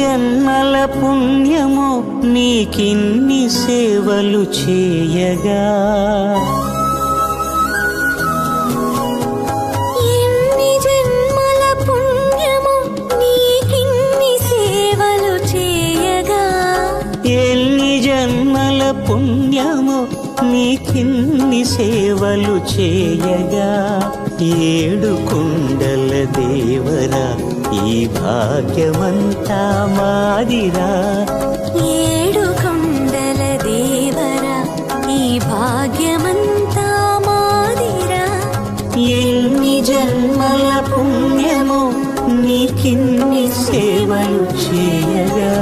జన్మల పుణ్యమో నీకిన్ని సేవలు చేయగా, ఎన్ని జన్మల పుణ్యమో నీకిన్ని సేవలు చేయగా, ఎన్ని జన్మల పుణ్యమో నీకిన్ని సేవలు చేయగా, ఏడు కుండల దేవరా ఈ భాగ్యమంతా మాదిరా, ఏడు కొండల దేవరా ఈ భాగ్యమంతా మాదిరా, ఎన్ని జన్మల పుణ్యమో నీకిన్ని సేవలు చేయగా.